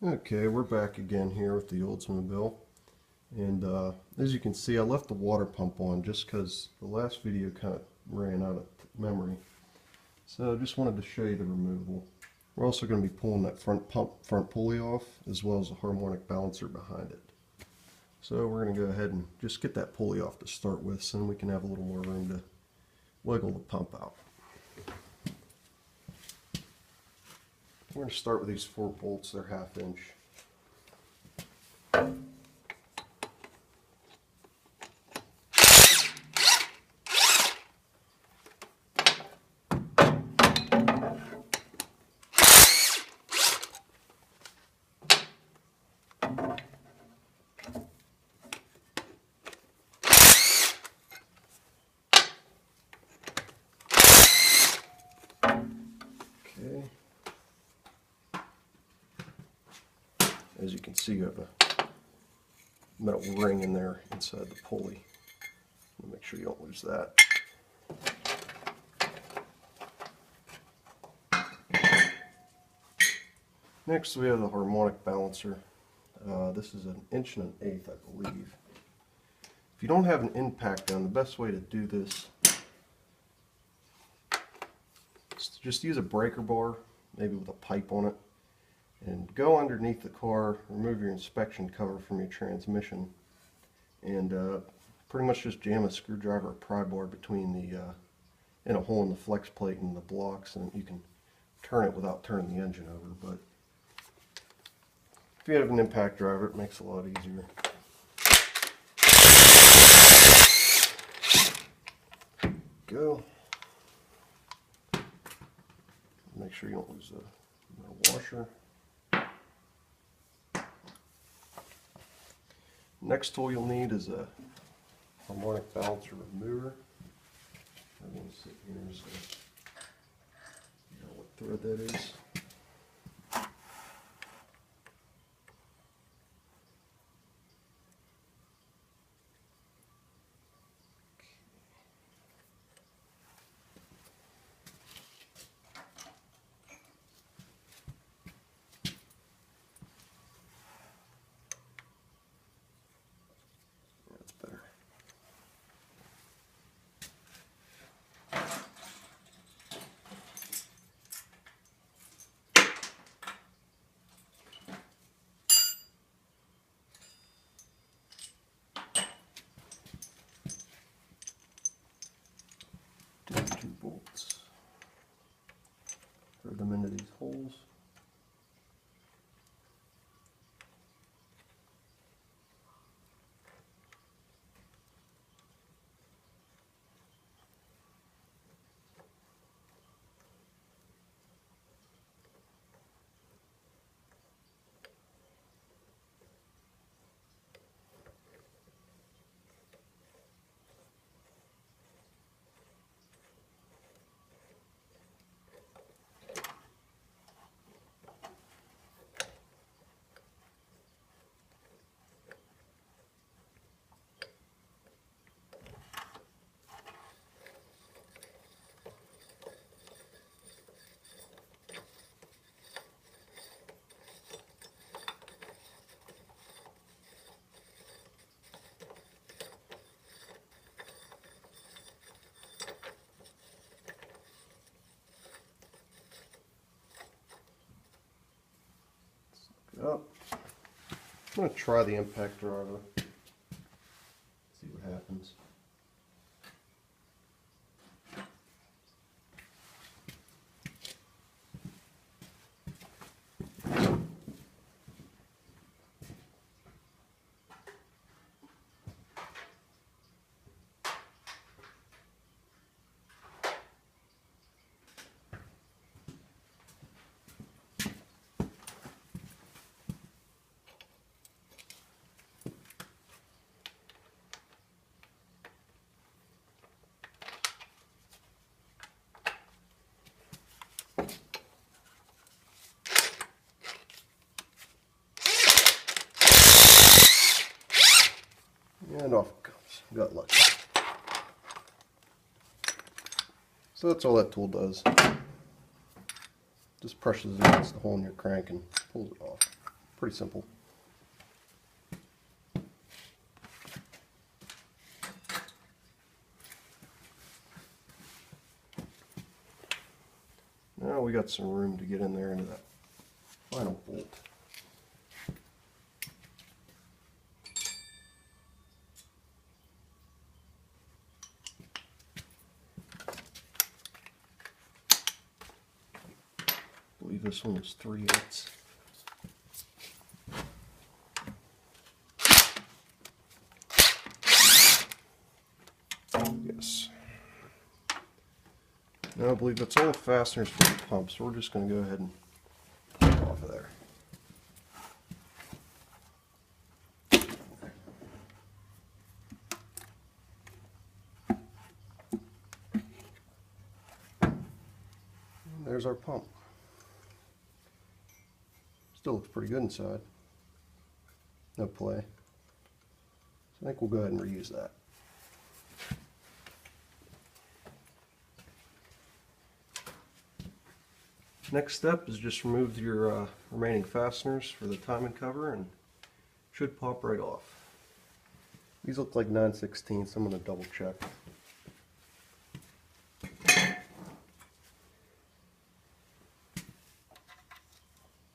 Okay, we're back again here with the Oldsmobile, and as you can see, I left the water pump on just because the last video kind of ran out of memory. So I just wanted to show you the removal. We're also going to be pulling that front pulley off, as well as a harmonic balancer behind it. So we're going to go ahead and just get that pulley off to start with, so then we can have a little more room to wiggle the pump out. We're going to start with these 4 bolts. They're 1/2 inch. Okay. As you can see, you have a metal ring in there inside the pulley. Make sure you don't lose that. Next we have the harmonic balancer. This is 1 1/8 inches, I believe. If you don't have an impact gun, the best way to do this is to just use a breaker bar, maybe with a pipe on it, and go underneath the car, remove your inspection cover from your transmission, and pretty much just jam a screwdriver or pry bar between the in a hole in the flex plate and the blocks, and you can turn it without turning the engine over. But if you have an impact driver, it makes it a lot easier. Go. Make sure you don't lose the washer. Next tool you'll need is a harmonic balancer remover. I'm going to sit here so you know what thread that is. Take 2 bolts, throw them into these holes. Up. I'm going to try the impact driver, see what happens. And off it comes. Got lucky. So that's all that tool does. Just presses against the hole in your crank and pulls it off. pretty simple. Now we got some room to get in there into that final bolt. I believe this one is 3/8. Yes. Now I believe that's all the fasteners for the pump, so we're just going to go ahead and pop off of there. And there's our pump. Still looks pretty good inside. No play. So I think we'll go ahead and reuse that. Next step is just remove your remaining fasteners for the timing cover, and it should pop right off. These look like 9/16, so I'm going to double check.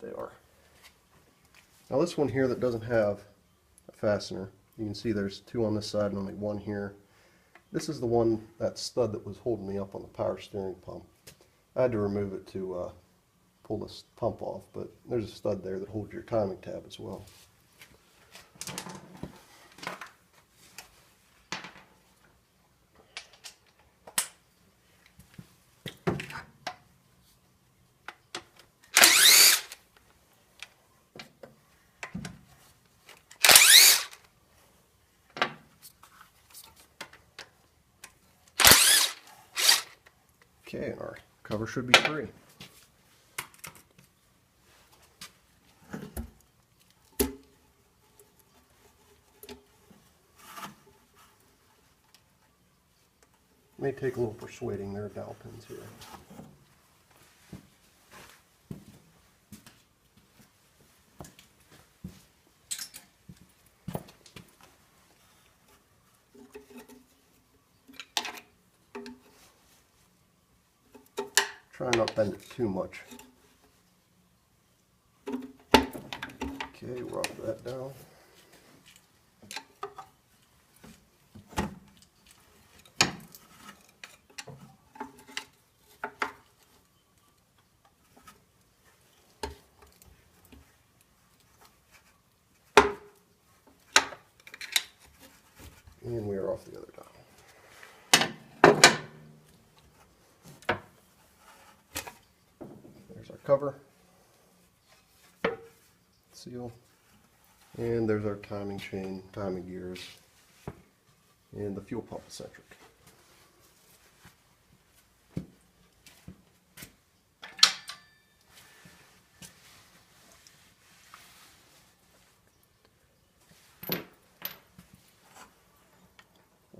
They are. Now this one here that doesn't have a fastener, you can see there's 2 on this side and only 1 here. This is the one, that stud that was holding me up on the power steering pump. I had to remove it to pull this pump off, but there's a stud there that holds your timing tab as well. Okay, and our cover should be free. May take a little persuading, there are dowel pins here. Try not to bend it too much. Okay, rock that down. And we are off the other dial. There's our cover, seal, and there's our timing chain, timing gears, and the fuel pump eccentric.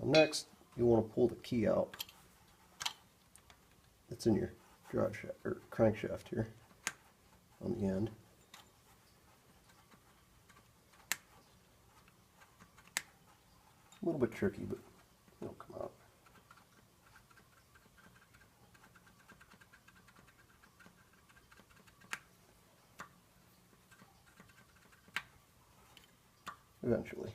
Next, you want to pull the key out. It's in your drive shaft or crankshaft here on the end. A little bit tricky, but it'll come out. Eventually.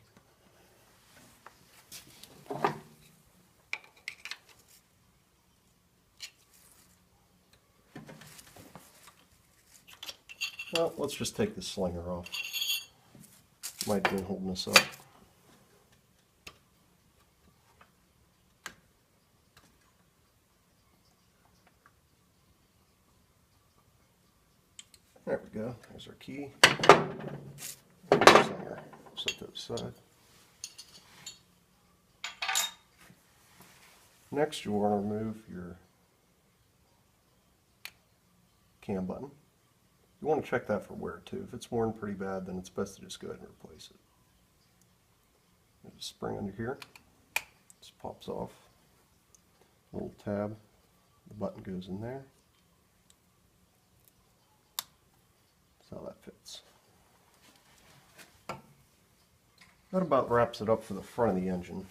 Well, let's just take the slinger off. Might be holding us up. There we go. There's our key. And the slinger. Set that aside. Next, you want to remove your cam button. You want to check that for wear too. If it's worn pretty bad, then it's best to just go ahead and replace it. There's a spring under here. This pops off. A little tab. The button goes in there. That's how that fits. that about wraps it up for the front of the engine.